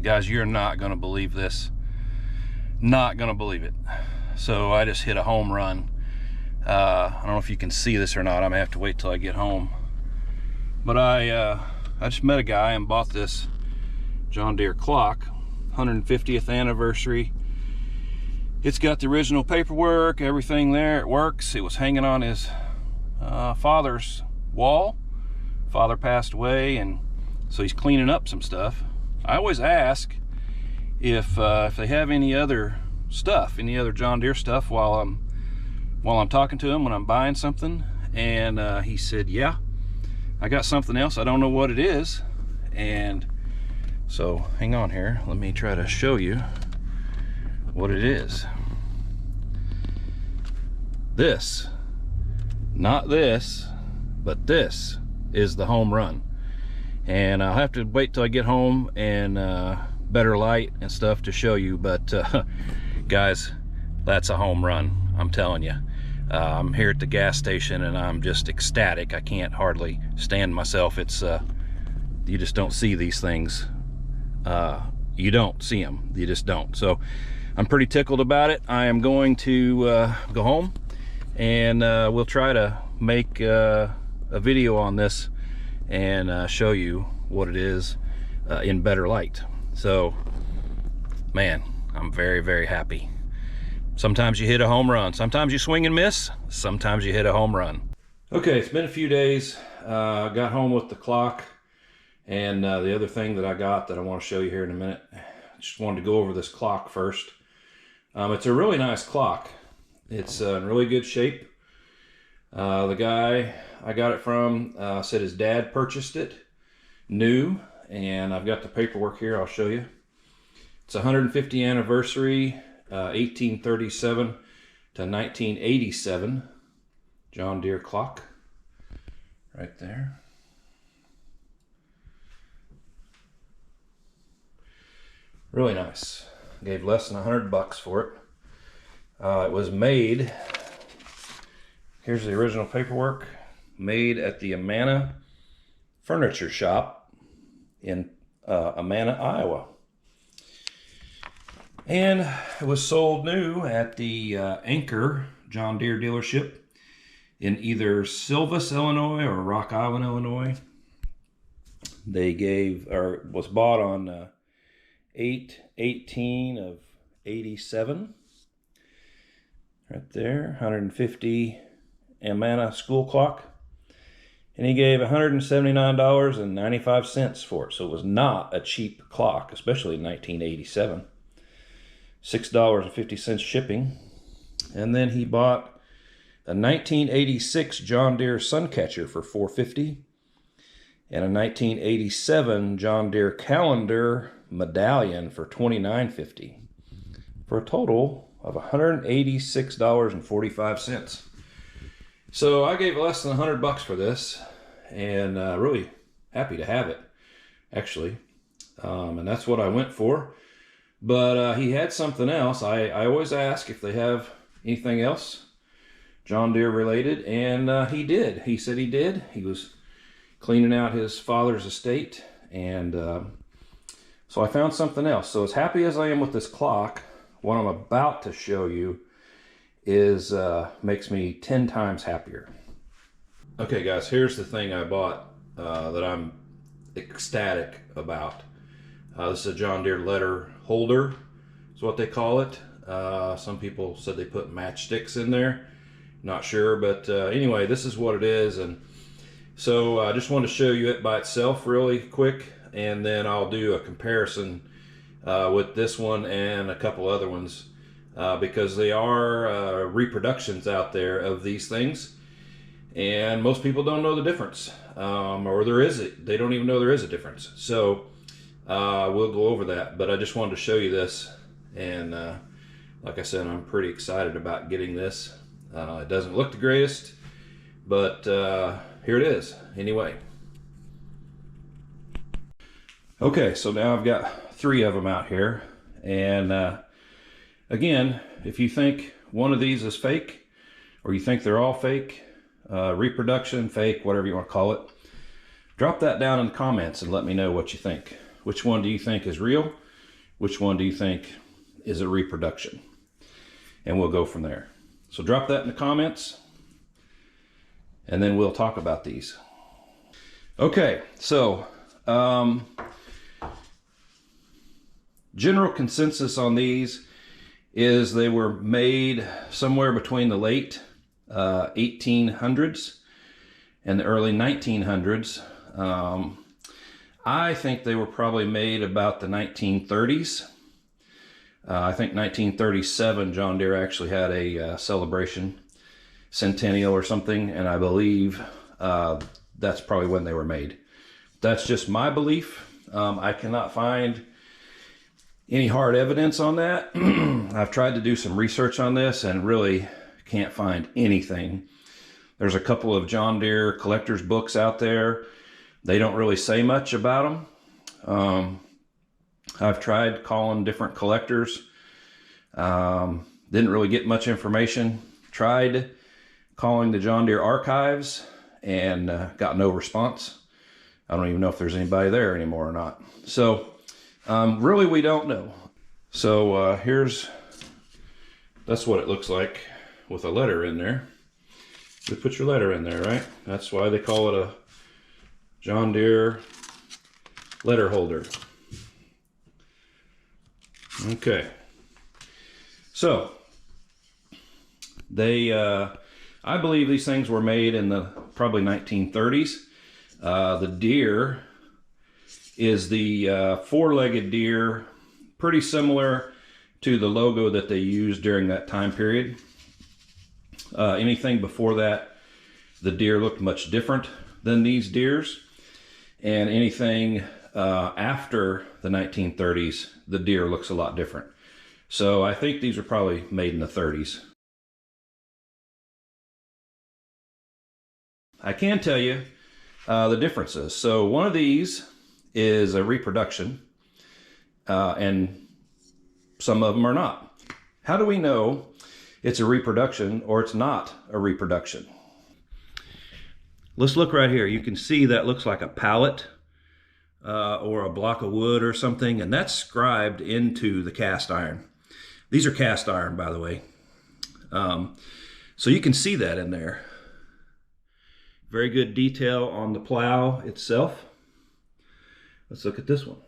Guys, you're not gonna believe this. Not gonna believe it. So I just hit a home run. I don't know if you can see this or not. I'm gonna have to wait till I get home. But I just met a guy and bought this John Deere clock, 150th anniversary. It's got the original paperwork, everything there. It works. It was hanging on his father's wall. Father passed away, and so he's cleaning up some stuff. I always ask if they have any other stuff, any other John Deere stuff while I'm talking to him when I'm buying something, and he said, yeah, I got something else. I don't know what it is. And so hang on here, let me try to show you what it is. This, not this, but this is the home run. And I'll have to wait till I get home and better light and stuff to show you, but guys, that's a home run, I'm telling you. I'm here at the gas station and I'm just ecstatic. I can't hardly stand myself. It's you just don't see these things. You don't see them, you just don't. So I'm pretty tickled about it. I am going to go home, and we'll try to make a video on this and show you what it is in better light. So man, I'm very, very happy. Sometimes you hit a home run, sometimes you swing and miss, sometimes you hit a home run. Okay, it's been a few days. Got home with the clock, and the other thing that I got that I want to show you here in a minute. Just wanted to go over this clock first. It's a really nice clock. It's in really good shape. The guy I got it from said his dad purchased it new, and I've got the paperwork here. I'll show you. It's 150th anniversary, 1837 to 1987 John Deere clock right there. Really nice. Gave less than $100 for it. It was made, here's the original paperwork, made at the Amana Furniture Shop in Amana, Iowa. And it was sold new at the Anchor John Deere dealership in either Silvis, Illinois or Rock Island, Illinois. They gave, or was bought on 8/18 of 87. Right there, 150 Amana school clock. And he gave $179.95 for it. So it was not a cheap clock, especially in 1987. $6.50 shipping. And then he bought a 1986 John Deere Suncatcher for $450, and a 1987 John Deere Calendar Medallion for $29.50, for a total of $186.45. So I gave less than $100 for this, and really happy to have it, actually. And that's what I went for. But he had something else. I always ask if they have anything else John Deere related, and he did. He said he did. He was cleaning out his father's estate, and so I found something else. So as happy as I am with this clock, what I'm about to show you is makes me 10 times happier. Okay guys, here's the thing I bought that I'm ecstatic about. This is a John Deere letter holder, is what they call it. Some people said they put matchsticks in there. Not sure, but anyway, this is what it is. And so I just wanted to show you it by itself really quick, and then I'll do a comparison with this one and a couple other ones, because they are reproductions out there of these things, and most people don't know the difference, or they don't even know there is a difference. So we'll go over that, but I just wanted to show you this, and like I said, I'm pretty excited about getting this. It doesn't look the greatest, but here it is anyway. Okay, so now I've got 3 of them out here, and again, if you think one of these is fake, or you think they're all fake, reproduction, fake, whatever you want to call it, drop that down in the comments and let me know what you think. Which one do you think is real? which one do you think is a reproduction? And we'll go from there. So drop that in the comments, and then we'll talk about these. Okay, so general consensus on these is they were made somewhere between the late 1800s and the early 1900s. I think they were probably made about the 1930s. I think 1937 John Deere actually had a celebration centennial or something, and I believe that's probably when they were made. That's just my belief. I cannot find any hard evidence on that. I've tried to do some research on this and really can't find anything. There's a couple of John Deere collector's books out there. They don't really say much about them. I've tried calling different collectors. Didn't really get much information. Tried calling the John Deere archives and got no response. I don't even know if there's anybody there anymore or not. So really we don't know. So that's what it looks like with a letter in there. You put your letter in there, right? That's why they call it a John Deere letter holder. Okay. So they, I believe these things were made in the probably 1930s. The Deere is the four-legged Deere, pretty similar to the logo that they used during that time period. Anything before that, the Deere looked much different than these Deeres, and anything after the 1930s, the Deere looks a lot different. So I think these were probably made in the 30s. I can tell you the differences. So one of these is a reproduction, and some of them are not. How do we know it's a reproduction or it's not a reproduction? Let's look right here. You can see that looks like a pallet or a block of wood or something, and that's scribed into the cast iron. These are cast iron, by the way. So you can see that in there. Very good detail on the plow itself. Let's look at this one.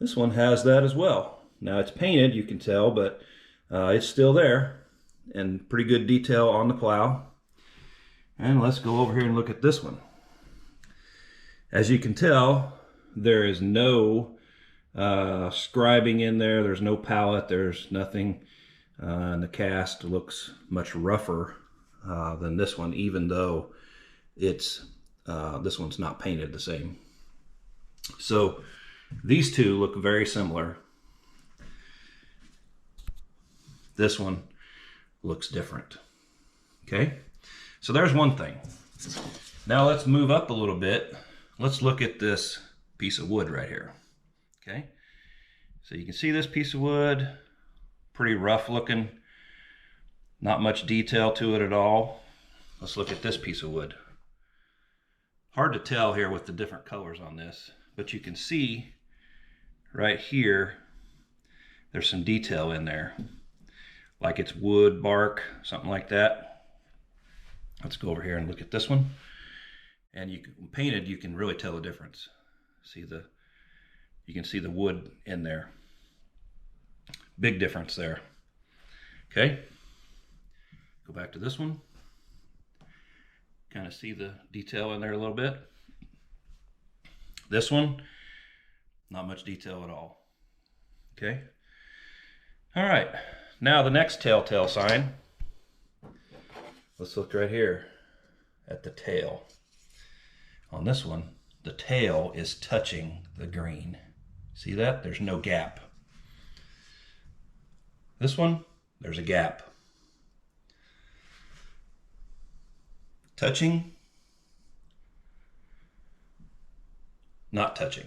This one has that as well. Now it's painted, you can tell, but it's still there, and pretty good detail on the plow. And let's go over here and look at this one. As you can tell, there is no scribing in there. There's no pallet. There's nothing. And the cast looks much rougher than this one, even though it's this one's not painted the same. So these two look very similar. This one looks different. Okay, so there's one thing. Now let's move up a little bit. Let's look at this piece of wood right here. Okay, so you can see this piece of wood, pretty rough looking, not much detail to it at all. Let's look at this piece of wood. Hard to tell here with the different colors on this, but you can see right here there's some detail in there, like it's wood, bark, something like that. Let's go over here and look at this one. And you can, painted, you can really tell the difference. You can see the wood in there. Big difference there. Okay, go back to this one. Kind of see the detail in there a little bit. This one, not much detail at all. Okay, all right, now the next telltale sign. Let's look right here at the tail. On this one, the tail is touching the green. See that? There's no gap. This one, there's a gap. Touching, not touching.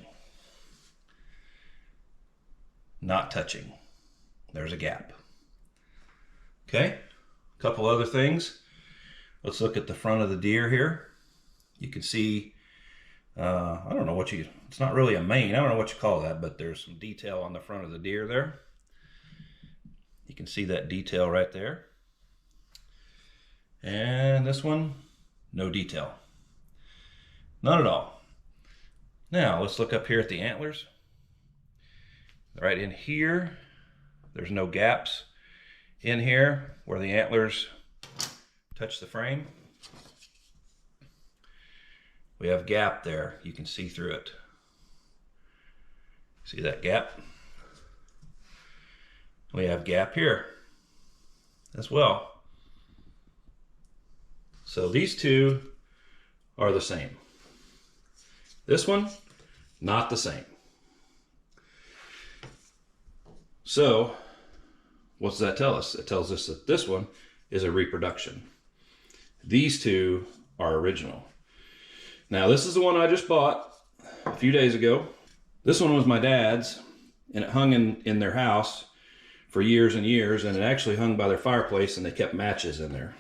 Not touching. There's a gap. Okay, a couple other things. Let's look at the front of the Deere here. You can see I don't know what it's not really a mane. I don't know what you call that, but there's some detail on the front of the Deere there. You can see that detail right there. And this one, no detail. None at all. Now, let's look up here at the antlers. Right in here, there's no gaps in here where the antlers touch the frame. We have gap there. You can see through it. See that gap? We have gap here as well. So these two are the same. This one, not the same. So what does that tell us? It tells us that this one is a reproduction. These two are original. Now this is the one I just bought a few days ago. This one was my dad's, and it hung in their house for years and years, and it actually hung by their fireplace, and they kept matches in there.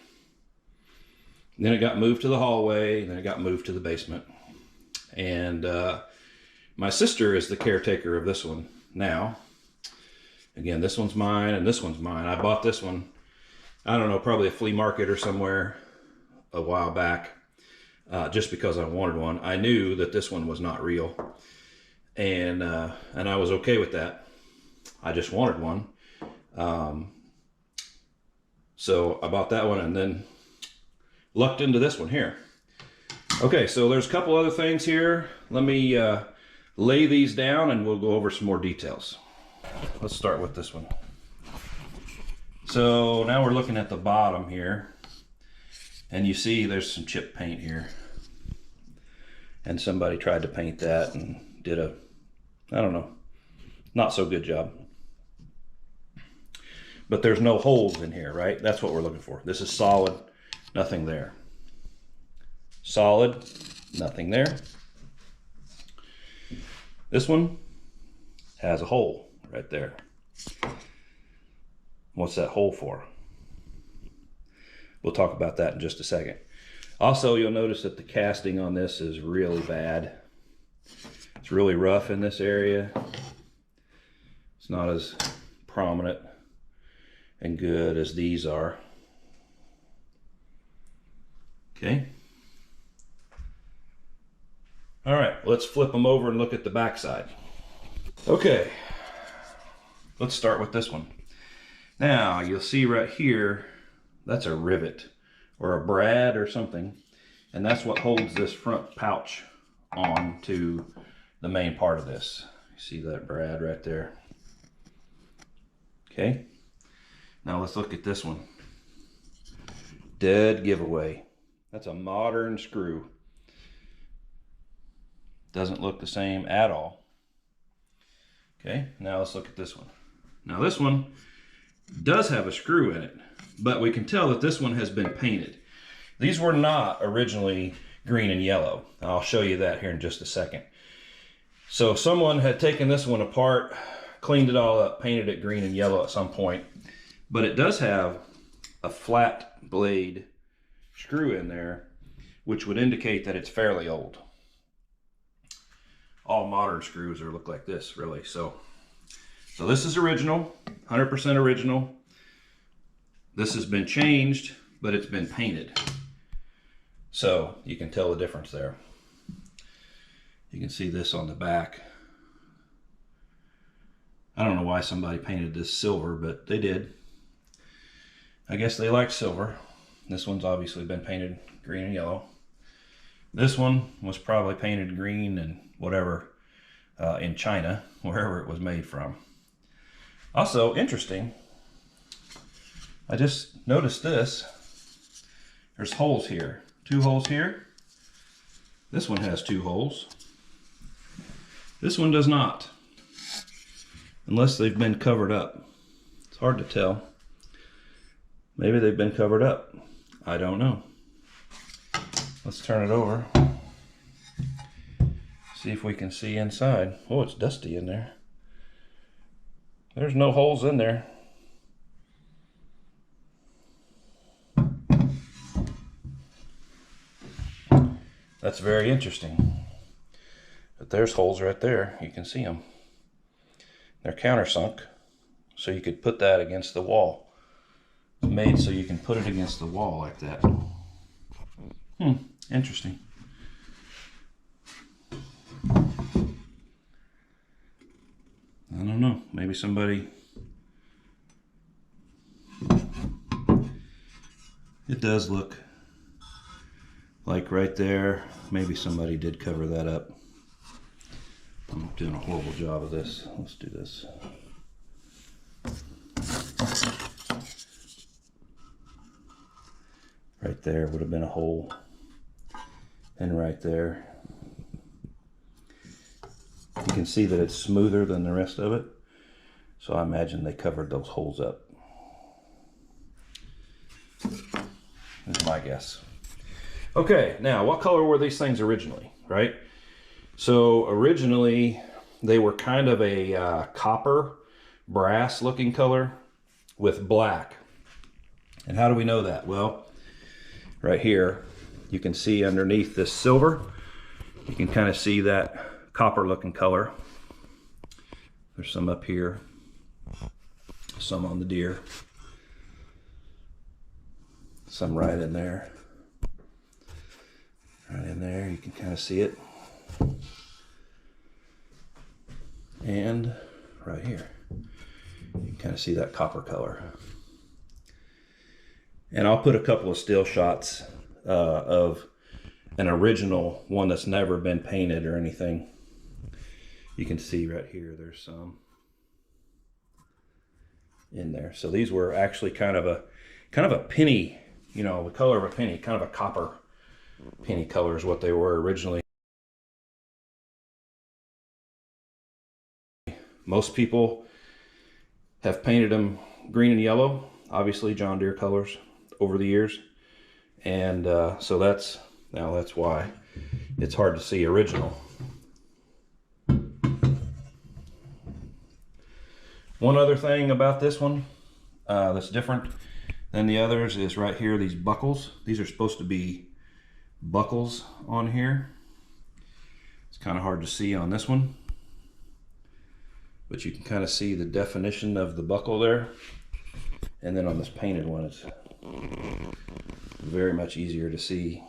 And then it got moved to the hallway, and then it got moved to the basement. And my sister is the caretaker of this one now. Again, this one's mine and this one's mine. I bought this one, I don't know, probably a flea market or somewhere a while back, just because I wanted one. I knew that this one was not real, and I was okay with that. I just wanted one. So I bought that one and then lucked into this one here. Okay, so there's a couple other things here. Let me lay these down and we'll go over some more details. Let's start with this one. So now we're looking at the bottom here, and you see there's some chip paint here. And somebody tried to paint that and did a, I don't know, not so good job. But there's no holes in here, right? That's what we're looking for. This is solid, nothing there. Solid, nothing there. This one has a hole right there. What's that hole for? We'll talk about that in just a second. Also, you'll notice that the casting on this is really bad. It's really rough in this area. It's not as prominent and good as these are. Okay. All right, let's flip them over and look at the back side. Okay, let's start with this one. Now, you'll see right here, that's a rivet or a brad or something, and that's what holds this front pouch on to the main part of this. You see that brad right there? Okay, now let's look at this one. Dead giveaway. That's a modern screw. Doesn't look the same at all. Okay, now let's look at this one. Now this one does have a screw in it, but we can tell that this one has been painted. These were not originally green and yellow. I'll show you that here in just a second. So someone had taken this one apart, cleaned it all up, painted it green and yellow at some point, but it does have a flat blade screw in there, which would indicate that it's fairly old. All modern screws are look like this, really. So this is original, 100% original. This has been changed, but it's been painted. So you can tell the difference there. You can see this on the back. I don't know why somebody painted this silver, but they did. I guess they like silver. This one's obviously been painted green and yellow. This one was probably painted green and whatever in China, wherever it was made from. Also interesting, I just noticed this. There's holes here. 2 holes here. This one has 2 holes. This one does not, unless they've been covered up. It's hard to tell. Maybe they've been covered up. I don't know. Let's turn it over. See if we can see inside. Oh, it's dusty in there. There's no holes in there. That's very interesting. But there's holes right there. You can see them. They're countersunk, so you could put that against the wall. It's made so you can put it against the wall like that. Interesting. I don't know. Maybe somebody... It does look like right there, maybe somebody did cover that up. I'm doing a horrible job of this. Let's do this. Right there would have been a hole. And right there. You can see that it's smoother than the rest of it. So I imagine they covered those holes up. That's my guess. Okay, now what color were these things originally, right? So originally they were kind of a copper brass looking color with black. And how do we know that? Well, right here you can see underneath this silver, you can kind of see that copper looking color. There's some up here, some on the Deere, some right in there. Right in there, you can kind of see it. And right here, you can kind of see that copper color. And I'll put a couple of still shots of an original one that's never been painted or anything. You can see right here, there's some in there. So these were actually kind of a penny, you know, the color of a penny, kind of a copper penny color is what they were originally. Most people have painted them green and yellow, obviously John Deere colors over the years. And so that's why it's hard to see original. One other thing about this one that's different than the others is right here, these buckles. These are supposed to be buckles on here. It's kind of hard to see on this one, but you can kind of see the definition of the buckle there. And then on this painted one, it's very much easier to see.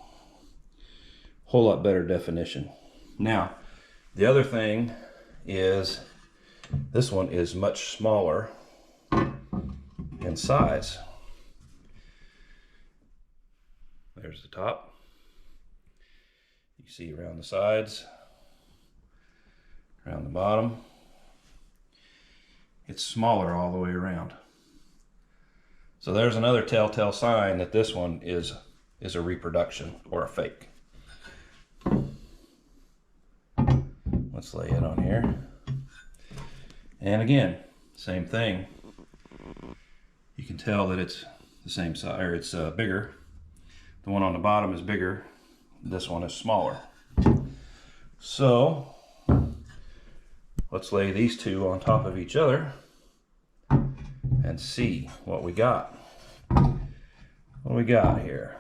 Whole lot better definition. Now, the other thing is this one is much smaller in size. There's the top. You see around the sides, around the bottom. It's smaller all the way around. So there's another telltale sign that this one is a reproduction or a fake. Let's lay it on here. And again, same thing. You can tell that it's the same size, or it's bigger. The one on the bottom is bigger. This one is smaller. So let's lay these two on top of each other and see what we got. What do we got here?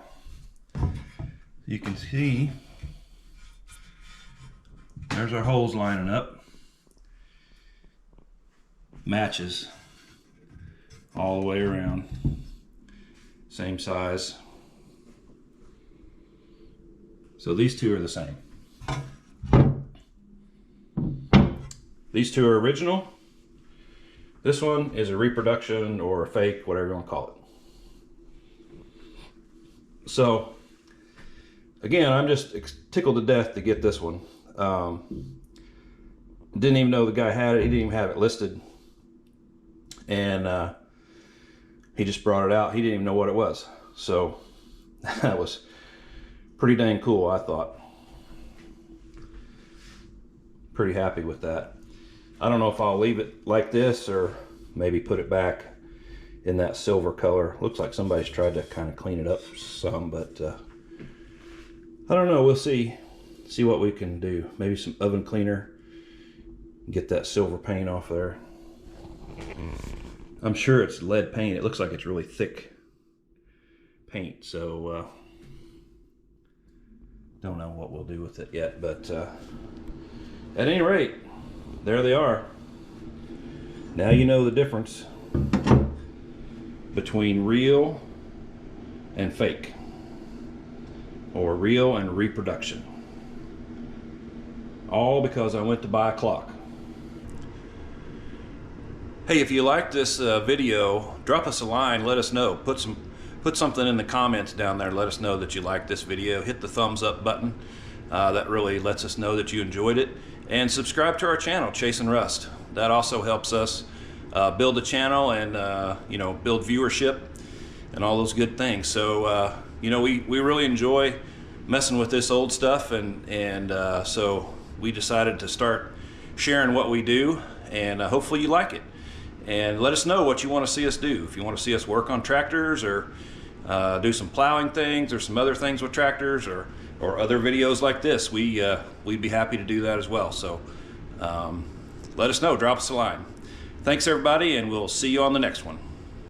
You can see there's our holes lining up. Matches all the way around. Same size. So these two are the same. These two are original. This one is a reproduction or a fake, whatever you want to call it. So again, I'm just tickled to death to get this one. Didn't even know the guy had it. He didn't even have it listed. And he just brought it out. He didn't even know what it was. So that was pretty dang cool, I thought. Pretty happy with that. I don't know if I'll leave it like this or maybe put it back in that silver color. Looks like somebody's tried to kind of clean it up some, but I don't know. We'll see what we can do. Maybe some oven cleaner. Get that silver paint off there. I'm sure it's lead paint. It looks like it's really thick paint, so don't know what we'll do with it yet, but At any rate, there they are. Now you know the difference between real and fake, or real and reproduction. All because I went to buy a clock. Hey, if you like this video, drop us a line, let us know. Put something in the comments down there, let us know that you like this video. Hit the thumbs up button. That really lets us know that you enjoyed it. And subscribe to our channel, Chasing Rust. That also helps us build a channel and build viewership and all those good things. So we really enjoy messing with this old stuff, and so we decided to start sharing what we do, and hopefully you like it. And let us know what you want to see us do. If you want to see us work on tractors, or do some plowing things, or some other things with tractors, or other videos like this, we'd be happy to do that as well. So let us know, drop us a line. Thanks everybody, and we'll see you on the next one.